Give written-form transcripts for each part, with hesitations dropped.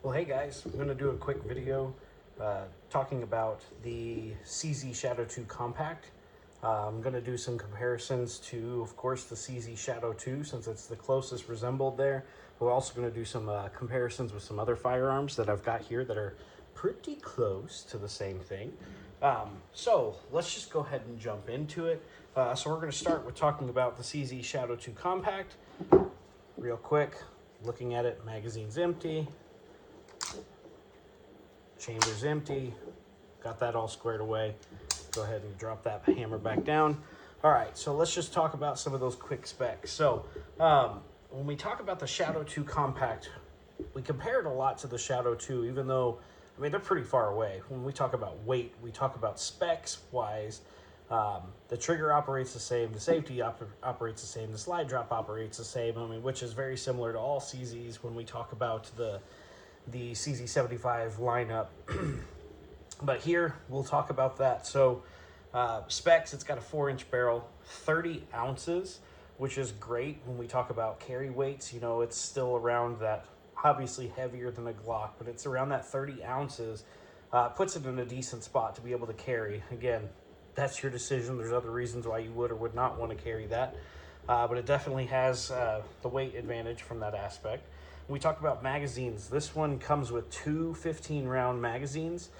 Well, hey guys, I'm going to do a quick video talking about the CZ Shadow 2 Compact. I'm going to do some comparisons to, of course, the CZ Shadow 2 since it's the closest resembled there. We're also going to do some comparisons with some other firearms that I've got here that are pretty close to the same thing. So let's just go ahead and jump into it. So we're going to start with talking about the CZ Shadow 2 Compact. Real quick, looking at it, magazine's empty. Chamber's empty. Got that all squared away. Go ahead and drop that hammer back down. All right, so let's just talk about some of those quick specs. So when we talk about the Shadow 2 Compact, we compare it a lot to the Shadow 2, even though, I mean, they're pretty far away. When we talk about weight, we talk about specs-wise. The trigger operates the same, the safety operates the same, the slide drop operates the same, I mean, which is very similar to all CZs when we talk about the CZ75 lineup. But here we'll talk about that. So specs, it's got a 4-inch barrel, 30 ounces, which is great. When we talk about carry weights, you know, it's still around that, obviously heavier than a Glock, but it's around that 30 ounces. Puts it in a decent spot to be able to carry. Again, that's your decision. There's other reasons why you would or would not want to carry that. But it definitely has the weight advantage from that aspect. When we talk about magazines, this one comes with two 15-round magazines,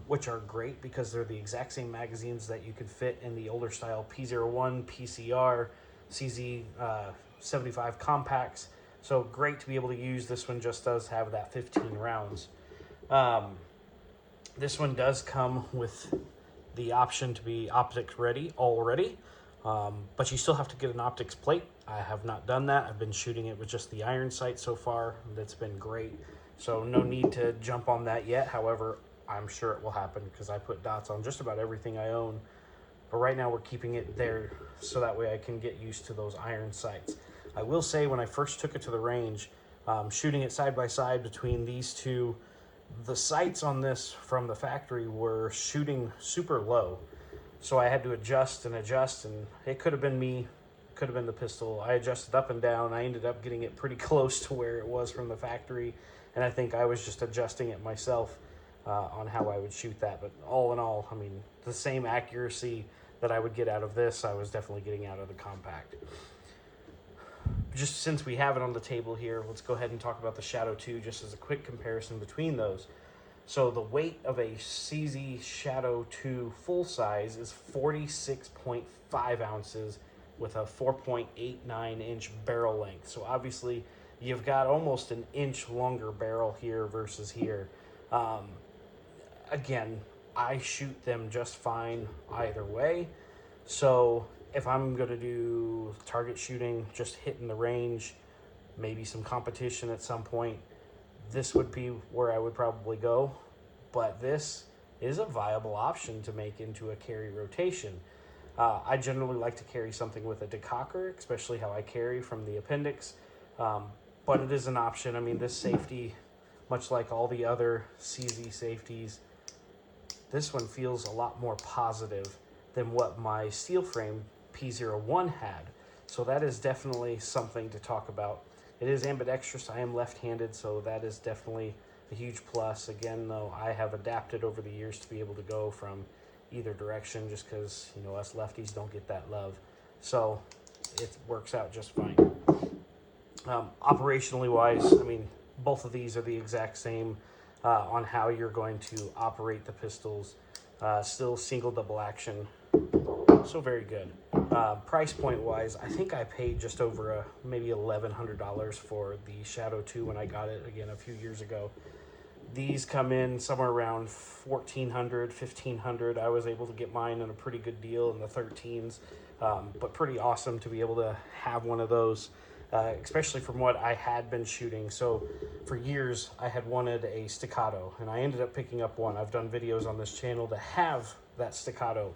which are great because they're the exact same magazines that you could fit in the older style P01, PCR, CZ75 compacts. So great to be able to use. This one just does have that 15 rounds. This one does come with the option to be optics ready already. But you still have to get an optics plate. I have not done that. I've been shooting it with just the iron sight so far. That's been great. So no need to jump on that yet. However, I'm sure it will happen because I put dots on just about everything I own. But right now we're keeping it there so that way I can get used to those iron sights. I will say when I first took it to the range, shooting it side by side between these two, the sights on this from the factory were shooting super low. So I had to adjust, and it could have been me, could have been the pistol. I adjusted up and down. I ended up getting it pretty close to where it was from the factory, and I think I was just adjusting it myself on how I would shoot that. But all in all, I mean, the same accuracy that I would get out of this, I was definitely getting out of the compact. Just since we have it on the table here, let's go ahead and talk about the Shadow 2 just as a quick comparison between those. So the weight of a CZ Shadow 2 full size is 46.5 ounces with a 4.89 inch barrel length. So obviously you've got almost an inch longer barrel here versus here. Again, I shoot them just fine either way. So if I'm going to do target shooting, just hitting the range, maybe some competition at some point, this would be where I would probably go. But this is a viable option to make into a carry rotation. I generally like to carry something with a decocker, especially how I carry from the appendix. But it is an option. I mean, this safety, much like all the other CZ safeties, this one feels a lot more positive than what my steel frame P01 had. So that is definitely something to talk about. It is ambidextrous. I am left-handed, so that is definitely a huge plus. Again, though, I have adapted over the years to be able to go from either direction just because, you know, us lefties don't get that love. So it works out just fine. Operationally wise, I mean, both of these are the exact same on how you're going to operate the pistols. Still single double action. So very good. Price point wise, I think I paid just over maybe $1,100 for the Shadow 2 when I got it again a few years ago. These come in somewhere around $1,400, $1,500. I was able to get mine in a pretty good deal in the 13s, but pretty awesome to be able to have one of those, especially from what I had been shooting. So for years I had wanted a staccato, and I ended up picking up one. I've done videos on this channel to have that staccato.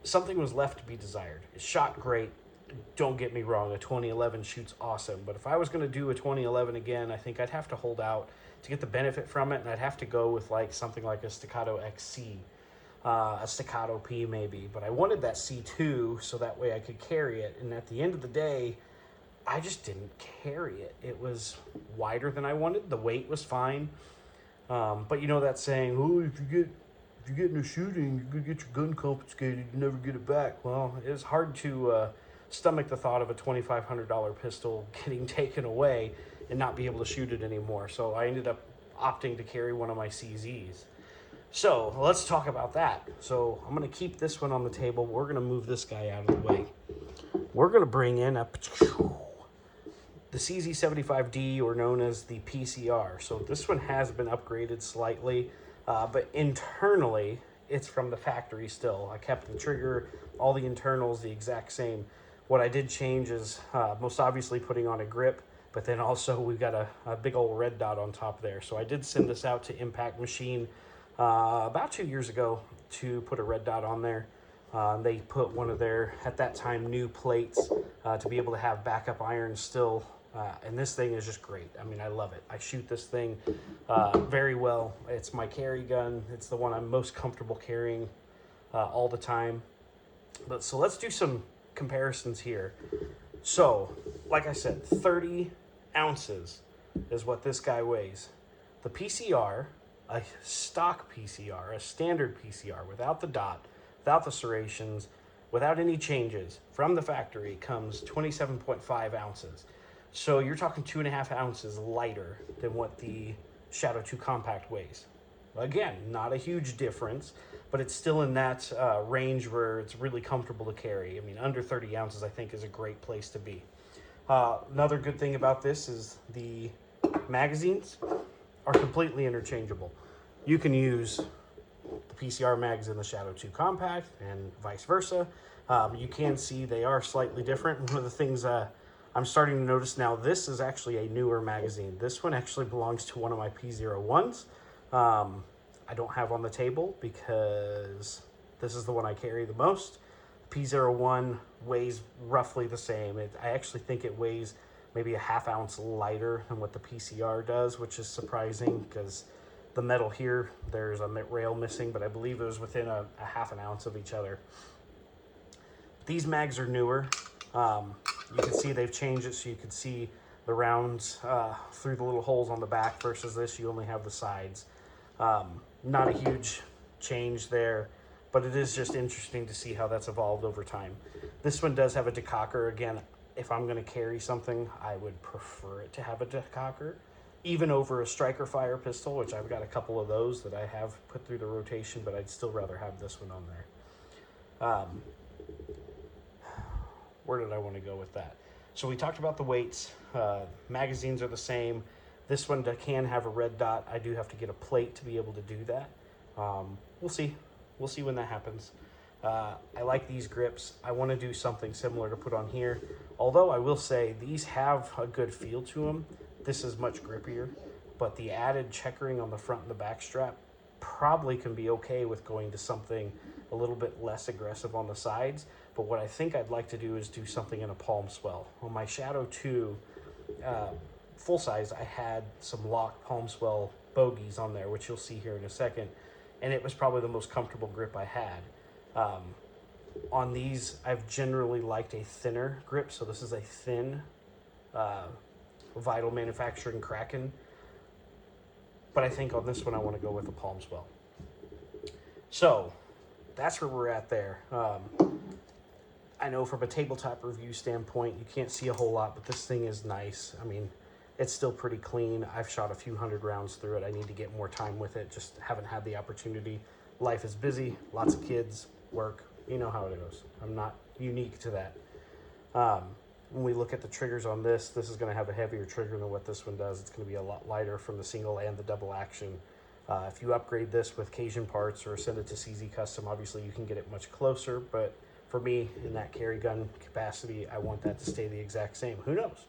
Something was left to be desired. It shot great. Don't get me wrong, a 2011 shoots awesome, but if I was going to do a 2011 again, I think I'd have to hold out to get the benefit from it, and I'd have to go with like something like a Staccato XC, a Staccato P maybe, but I wanted that C2 so that way I could carry it, and at the end of the day, I just didn't carry it. It was wider than I wanted. The weight was fine. But you know that saying, oh, if you get in a shooting, you're going to get your gun confiscated, you never get it back. Well, it's hard to stomach the thought of a $2,500 pistol getting taken away and not be able to shoot it anymore. So I ended up opting to carry one of my CZs. So let's talk about that. So I'm going to keep this one on the table. We're going to move this guy out of the way. We're going to bring in the CZ75D, or known as the PCR. So this one has been upgraded slightly, but internally it's from the factory still. I kept the trigger, all the internals the exact same. What I did change is most obviously putting on a grip, but then also we've got a big old red dot on top there. So I did send this out to Impact Machine about 2 years ago to put a red dot on there. They put one of their, at that time, new plates to be able to have backup irons still. And this thing is just great. I mean, I love it. I shoot this thing very well. It's my carry gun. It's the one I'm most comfortable carrying all the time. So let's do some comparisons here. So, like I said, 30 ounces is what this guy weighs. The PCR, a stock PCR, a standard PCR, without the dot, without the serrations, without any changes, from the factory comes 27.5 ounces. So you're talking 2.5 ounces lighter than what the Shadow 2 Compact weighs. Again, not a huge difference, but it's still in that range where it's really comfortable to carry. I mean, under 30 ounces, I think, is a great place to be. Another good thing about this is the magazines are completely interchangeable. You can use the PCR mags in the Shadow 2 Compact and vice versa. You can see they are slightly different. One of the things I'm starting to notice now, this is actually a newer magazine. This one actually belongs to one of my P01s. I don't have on the table because this is the one I carry the most. P01 weighs roughly the same. I actually think it weighs maybe a half ounce lighter than what the PCR does, which is surprising because the metal here, there's a rail missing, but I believe it was within a half an ounce of each other. These mags are newer. You can see they've changed it so you can see the rounds through the little holes on the back, versus this, you only have the sides. Not a huge change there, but it is just interesting to see how that's evolved over time. This one does have a decocker. Again, if I'm going to carry something, I would prefer it to have a decocker, even over a striker fire pistol, which I've got a couple of those that I have put through the rotation, but I'd still rather have this one on there. Where did I want to go with that? So we talked about the weights. Magazines are the same. This one can have a red dot. I do have to get a plate to be able to do that. We'll see. We'll see when that happens. I like these grips. I want to do something similar to put on here. Although I will say these have a good feel to them. This is much grippier, but the added checkering on the front and the back strap probably can be okay with going to something a little bit less aggressive on the sides. But what I think I'd like to do is do something in a palm swell. On my Shadow 2 full size, I had some locked palm swell bogeys on there, which you'll see here in a second, and it was probably the most comfortable grip I had. On these, I've generally liked a thinner grip, so this is a thin Vital Manufacturing Kraken, but I think on this one I want to go with a palm swell. So that's where we're at there. I know from a tabletop review standpoint, you can't see a whole lot, but this thing is nice. I mean, it's still pretty clean. I've shot a few hundred rounds through it. I need to get more time with it. Just haven't had the opportunity. Life is busy, lots of kids, work. You know how it goes. I'm not unique to that. When we look at the triggers on this, this is going to have a heavier trigger than what this one does. It's going to be a lot lighter from the single and the double action. If you upgrade this with Cajun parts or send it to CZ Custom, obviously you can get it much closer, but for me, in that carry gun capacity, I want that to stay the exact same. Who knows?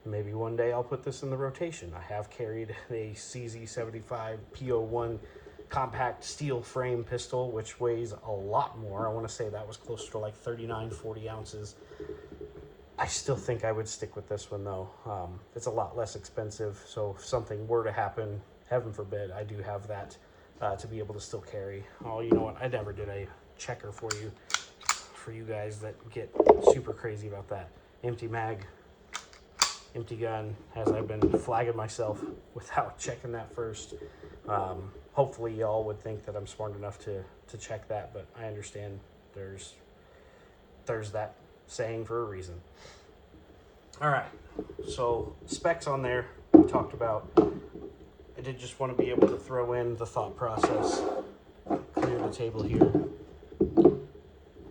Maybe one day I'll put this in the rotation. I have carried a CZ75 P01 compact steel frame pistol, which weighs a lot more. I want to say that was closer to like 39, 40 ounces. I still think I would stick with this one though. It's a lot less expensive, so if something were to happen, heaven forbid, I do have that to be able to still carry. Oh, you know what? I never did a checker for you guys that get super crazy about that. Empty mag, empty gun, as I've been flagging myself without checking that first. Hopefully y'all would think that I'm smart enough to check that, but I understand there's that saying for a reason. All right, so specs on there we talked about. I did just want to be able to throw in the thought process, clear the table here.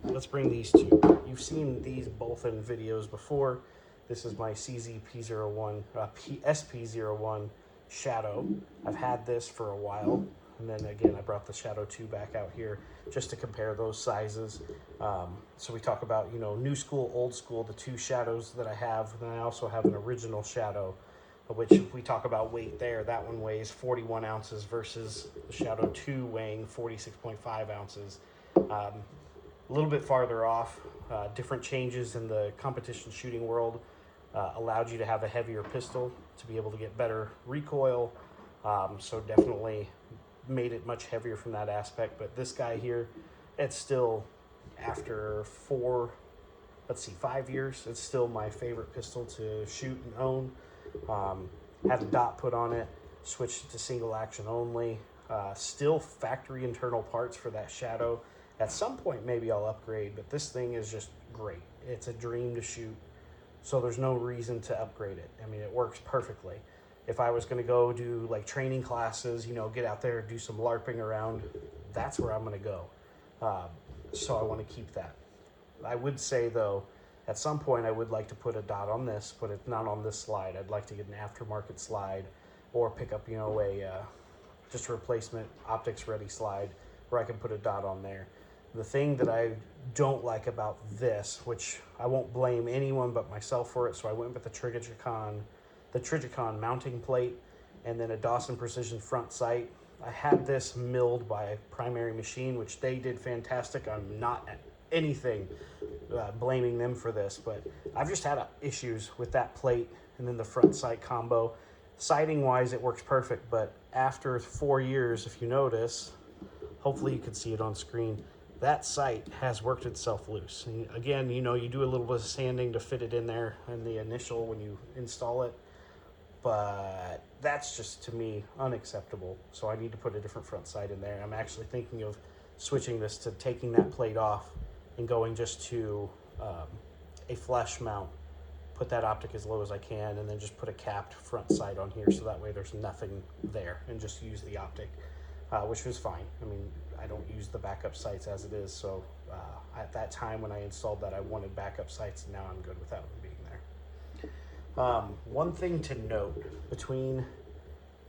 Let's bring these two. You've seen these both in videos before. This is my CZ-P01, SP01 Shadow. I've had this for a while, and then again I brought the Shadow 2 back out here just to compare those sizes. So we talk about, you know, new school, old school, the two Shadows that I have, and I also have an original Shadow, which if we talk about weight there, that one weighs 41 ounces versus the Shadow 2 weighing 46.5 ounces. A little bit farther off, different changes in the competition shooting world allowed you to have a heavier pistol to be able to get better recoil. So definitely made it much heavier from that aspect. But this guy here, it's still, after 5 years, it's still my favorite pistol to shoot and own. Had a dot put on it, switched it to single action only. Still factory internal parts for that Shadow. At some point, maybe I'll upgrade, but this thing is just great. It's a dream to shoot, so there's no reason to upgrade it. I mean, it works perfectly. If I was going to go do like training classes, you know, get out there, do some LARPing around, that's where I'm going to go. So I want to keep that. I would say, though, at some point I would like to put a dot on this, but it's not on this slide. I'd like to get an aftermarket slide or pick up, you know, just a replacement optics ready slide where I can put a dot on there. The thing that I don't like about this, which I won't blame anyone but myself for it, so I went with the Trijicon mounting plate, and then a Dawson Precision front sight. I had this milled by Primary Machine, which they did fantastic. I'm not at anything blaming them for this, but I've just had issues with that plate and then the front sight combo. Sighting wise, it works perfect, but after 4 years, if you notice, hopefully you can see it on screen, that sight has worked itself loose. And again, you know, you do a little bit of sanding to fit it in there in the initial when you install it, but that's just, to me, unacceptable. So I need to put a different front sight in there. I'm actually thinking of switching this to taking that plate off and going just to a flush mount, put that optic as low as I can, and then just put a capped front sight on here so that way there's nothing there, and just use the optic, which was fine. I mean, I don't use the backup sights as it is, so at that time when I installed that, I wanted backup sights, and now I'm good without them being there. One thing to note between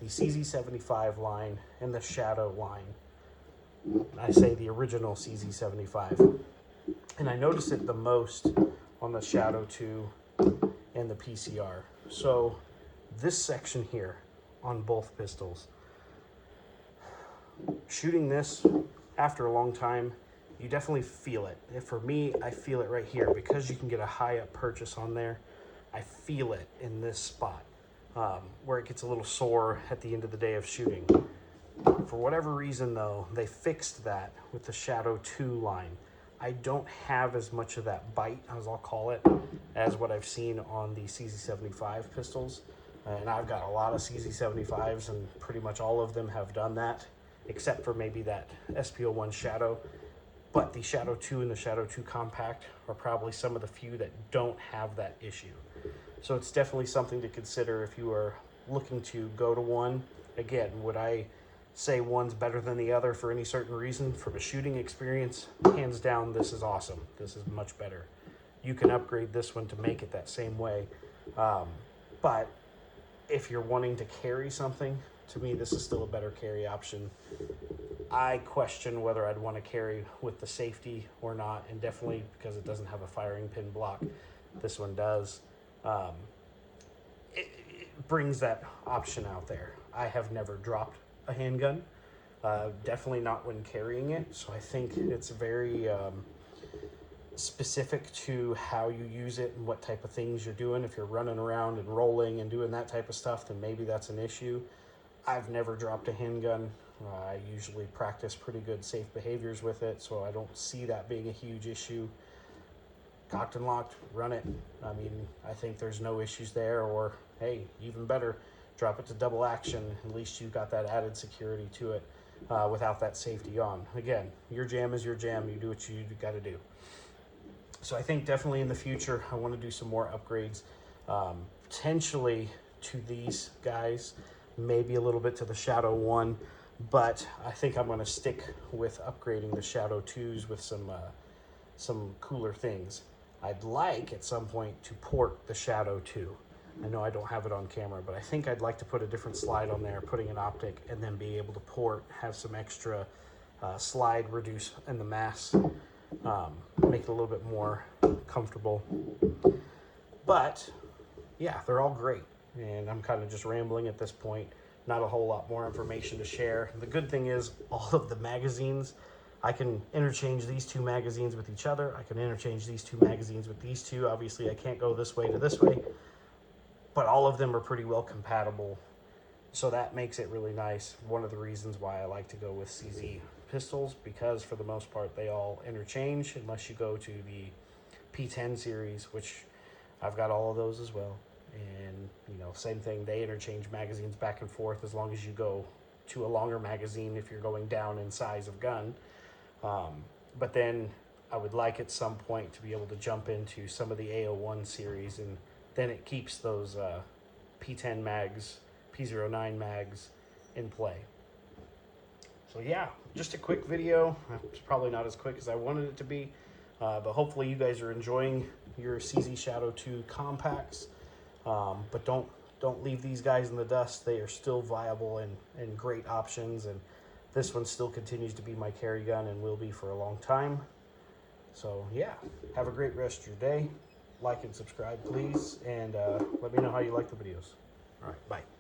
the CZ75 line and the Shadow line, I say the original CZ75, and I notice it the most on the Shadow 2 and the PCR. So this section here on both pistols, shooting this after a long time, you definitely feel it. And for me, I feel it right here because you can get a high up purchase on there. I feel it in this spot where it gets a little sore at the end of the day of shooting. For whatever reason, though, they fixed that with the Shadow 2 line. I don't have as much of that bite, as I'll call it, as what I've seen on the CZ75 pistols. And I've got a lot of CZ75s, and pretty much all of them have done that, except for maybe that SP01 Shadow. But the Shadow 2 and the Shadow 2 Compact are probably some of the few that don't have that issue. So it's definitely something to consider if you are looking to go to one. Again, would I say one's better than the other for any certain reason? From a shooting experience, hands down, this is awesome. This is much better. You can upgrade this one to make it that same way. But if you're wanting to carry something, to me, this is still a better carry option. I question whether I'd want to carry with the safety or not, and definitely because it doesn't have a firing pin block. This one does. It brings that option out there. I have never dropped a handgun, definitely not when carrying it, so I think it's very specific to how you use it and what type of things you're doing. If you're running around and rolling and doing that type of stuff, then maybe that's an issue. I've never dropped a handgun. I usually practice pretty good safe behaviors with it, so I don't see that being a huge issue. cocked and locked, run it. I mean, I think there's no issues there. Or hey, even better, drop it to double action. At least you've got that added security to it without that safety on. Again, your jam is your jam. You do what you got to do. So I think definitely in the future, I want to do some more upgrades, potentially to these guys, maybe a little bit to the Shadow 1, but I think I'm going to stick with upgrading the Shadow 2s with some cooler things. I'd like at some point to port the Shadow 2. I know I don't have it on camera, but I think I'd like to put a different slide on there, putting an optic, and then be able to port, have some extra slide reduce in the mass, make it a little bit more comfortable. But yeah, they're all great, and I'm kind of just rambling at this point. Not a whole lot more information to share. The good thing is all of the magazines, I can interchange these two magazines with each other. I can interchange these two magazines with these two. Obviously I can't go this way to this way, but all of them are pretty well compatible. So that makes it really nice. One of the reasons why I like to go with CZ pistols, because for the most part they all interchange, unless you go to the P10 series, which I've got all of those as well. And you know, same thing, they interchange magazines back and forth as long as you go to a longer magazine if you're going down in size of gun. But then I would like at some point to be able to jump into some of the AO1 series, and then it keeps those P10 mags, P09 mags in play. So yeah, just a quick video. It's probably not as quick as I wanted it to be, but hopefully you guys are enjoying your CZ Shadow 2 compacts. But don't leave these guys in the dust. They are still viable and great options, and this one still continues to be my carry gun and will be for a long time. So yeah, have a great rest of your day. Like and subscribe, please, and let me know how you like the videos. All right, bye.